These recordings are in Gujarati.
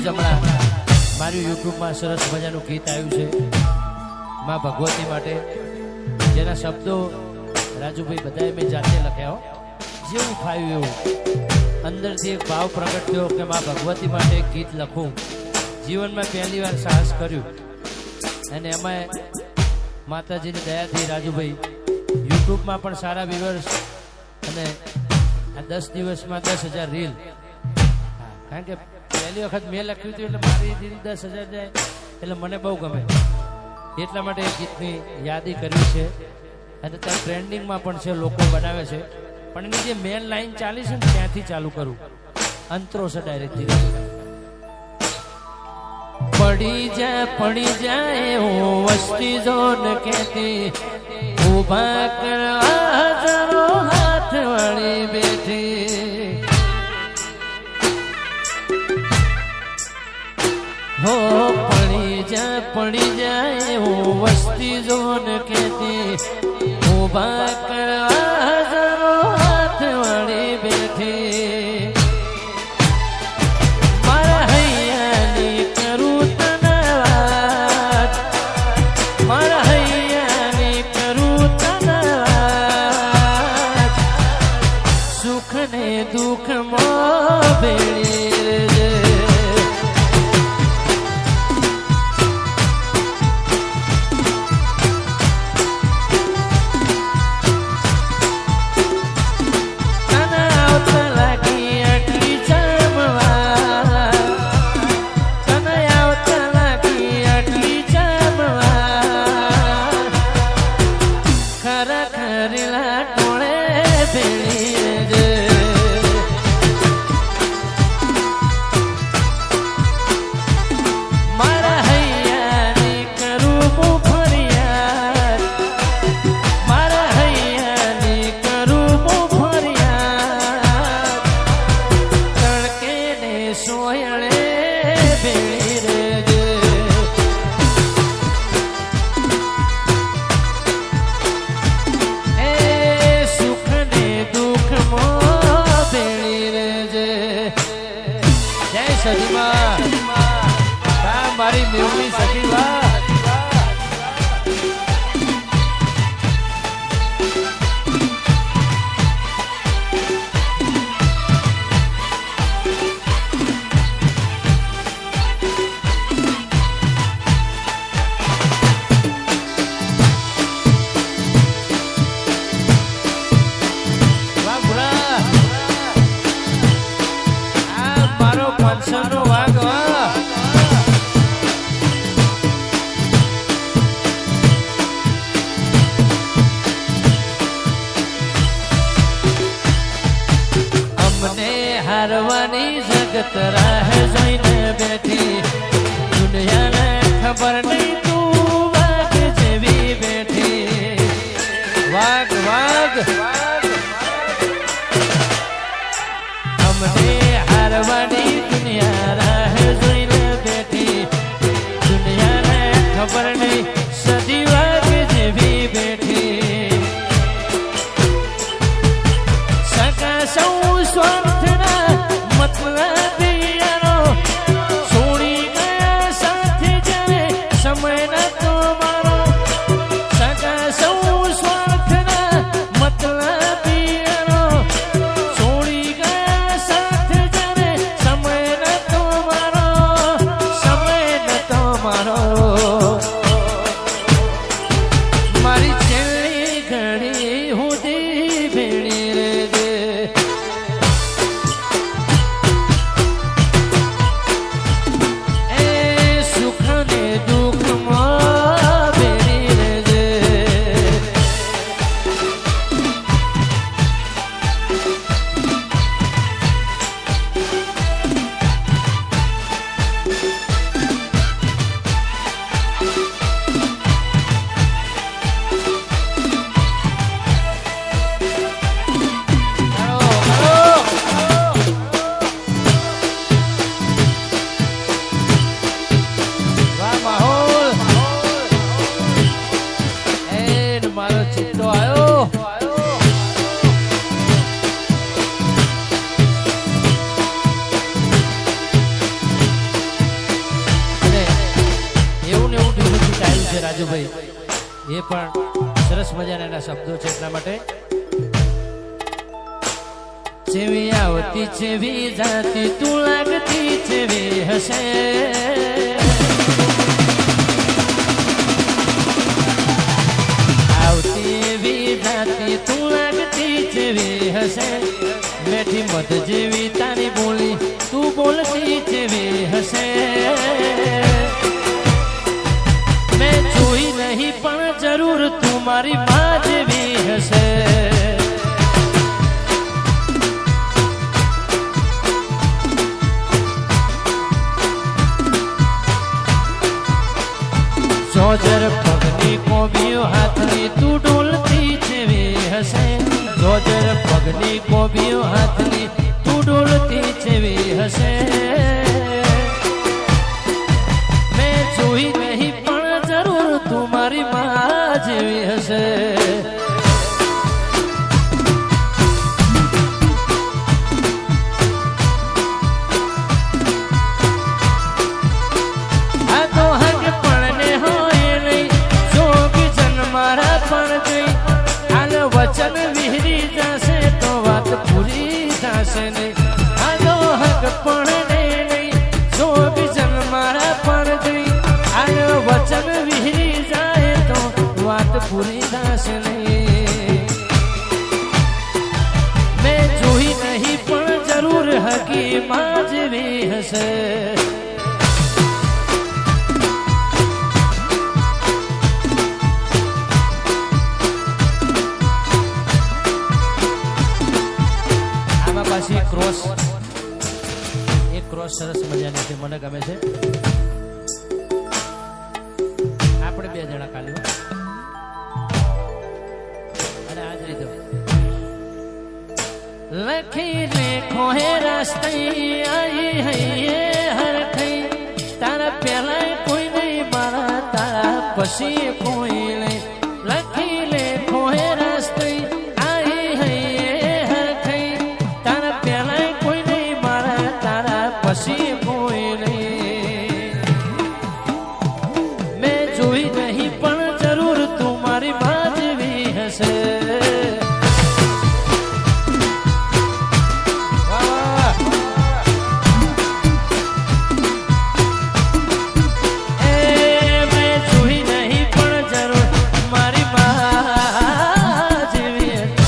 જ હમણાં મારું યુટ્યુબમાં સરસ મજાનું ગીત આવ્યું છે માં ભગવતી માટે, જેના શબ્દો રાજુભાઈ બધાએ મેં જાતે લખ્યા હો, જેવું ફાવ્યું એવું અંદરથી એક ભાવ પ્રગટ થયો કે માં ભગવતી માટે એક ગીત લખું. જીવનમાં પહેલી વાર સાહસ કર્યું અને એમાં માતાજીની દયાથી રાજુભાઈ યુટ્યુબમાં પણ સારા વ્યુઅર્સ અને આ 10 દિવસમાં 10,000 રીલ. કારણ કે પહેલી વખત મેં લખ્યું હતું એટલે મારી રીલ 10,000 જાય એટલે મને બહુ ગમે, એટલા માટે એ ગીતની યાદી કરવી છે. અને ત્યાં ટ્રેન્ડિંગમાં પણ છે, લોકો બનાવે છે, પણ એની જે મેન લાઈન ચાલી છે ને ત્યાંથી ચાલુ કરું, અંતરો છે ડાયરેક્ટ ધીરે. પડી જાય હું વસ્તી જોન કેતી, ઉભા કરવા જરો હાથ વાળી બેઠી. હો પડી જાય હું વસ્તી જોન કેતી, ઉભા કરવા જરો હાથ વાળી બેઠી. મારા હૈયાની કરું તને વાત, મારા હૈયાની કરું તને વાત, સુખ ને દુઃખ માં ભેળી રે. મારી મેવની સખી વાહ. મારો પંચનો વાઘ વાહ. હારવાની જગત રાહ જોઈને બેઠી, દુનિયાને ખબર નહીં તું વાઘ જેવી બેઠી. વાઘ વાઘ અમને હારવાની દુનિયા રાહ જોઈને બેઠી, દુનિયાને ખબર નહીં સદી વાઘ જેવી બેઠી. સકા સૌ સ્વાર્થના મતલબિયારો છોડી ગયા સાથે જયારે છે રાજુભાઈ, એ પણ સરસ મજાના એના શબ્દો છે. એટલા માટે જેવી આવતી જેવી જાતી તું લાગતી જેવી હશે, આવતી એવી જાતી તું લાગતી જેવી હશે, મેઠી મધ જેવી તારી બોલી તું બોલતી જેવી હશે. મેં જોઈ નહીં પણ જરૂર તું મારી માં જેવી હશે. જોજર પગની કોબીઓ હાથની તું ડોલતી જેવી હશે, જોજર પગની કોબીઓ હાથની તું ડોલતી જેવી હશે. મેં જોઈ નહીં પણ જરૂર તું મારી માં જેવી હશે. આ તો હક પણ હોય નહીં જોગી જન મારા પણ ગઈ, હાલ વચન વિહરી જશે તો વાત પૂરી થશે નહીં. આ તો હક પણ નહીં જોગી જન મારા પણ ગઈ, હાલ વચન વિહરી જાય તો વાત પૂરી થશે નહીં. મેં જોઈ નહીં પણ જરૂર હકી માં જેવી હશે. પાછી એક ક્રોસ સરસ મજાની છે, મને ગમે છે. આપણે બે જણા ખાલી અને આજ રીતે લખી લેખો હે રસ્તે આઈ હૈયે હર ખઈ, તારા પહેલા કોઈ નહીં મારા તારા પછી કોઈ નહીં. લખી લેખો હે રસ્તે પછી કોઈ નહીં. મેં જોઈ નહીં પણ જરૂર તું મારી માં જેવી હશે. મેં જોઈ નહીં પણ જરૂર મારી માં જેવી હશે.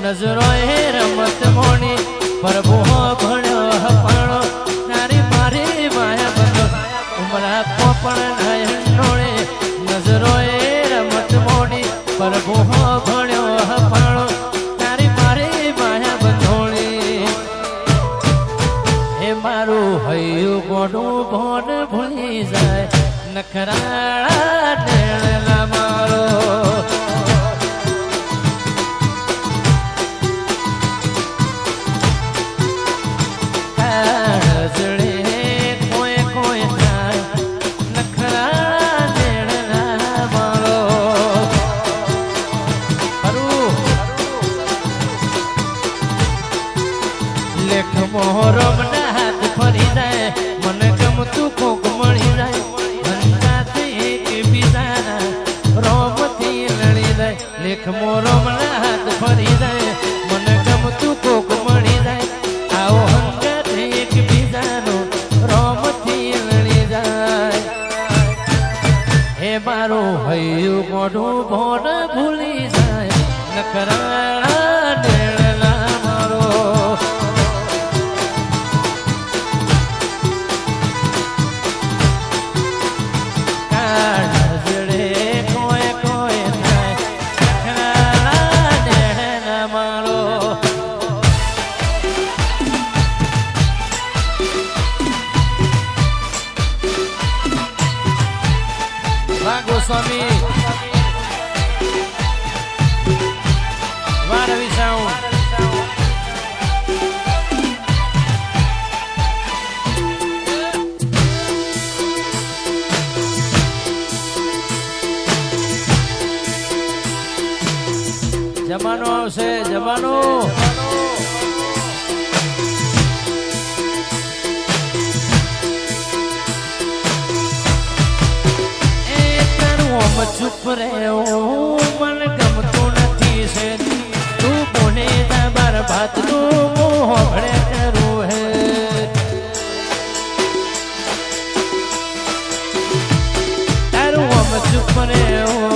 નજરો એ રમત મોણી પ્રભુ ભણ્યો હપાણો તારી મારી માયા બંધો ઉમરા પોપણ નયનોળે નજરો એ રમત મોણી પ્રભુ ભણ્યો હપાણો તારી મારી માયા બંધોણી. એ મારું હૈયું ગોડું ભોન ભૂલી જાય નખરાળા નેળલા મારો. મોહરમ ના હાથ ફરી જાય મને ગમતું કોક મળી જાય, હંતાથી એકબીજાના રોમથી લડી જાય. લેખ મોરમ ના હાથ ફરી જાય મને ગમતું કોક મળી જાય, આવો હંતાથી એકબીજાનો રોમથી લડી જાય. હે મારું હૈયું મોઢું ભોન ભૂલી જાય નખરાળા નેળલા મારો. કોઈ કોઈ થાય વાહ ગોસ્વામી, વાહ રવિ સાઉન્ડ. જમાનો આવશે, જમાનો. ચૂપ રહ્યો મને ગમતું નથી છે તું કોને તમાર ભાત નું મોહળે કરું હે તારું આમ ચૂપ રહ્યો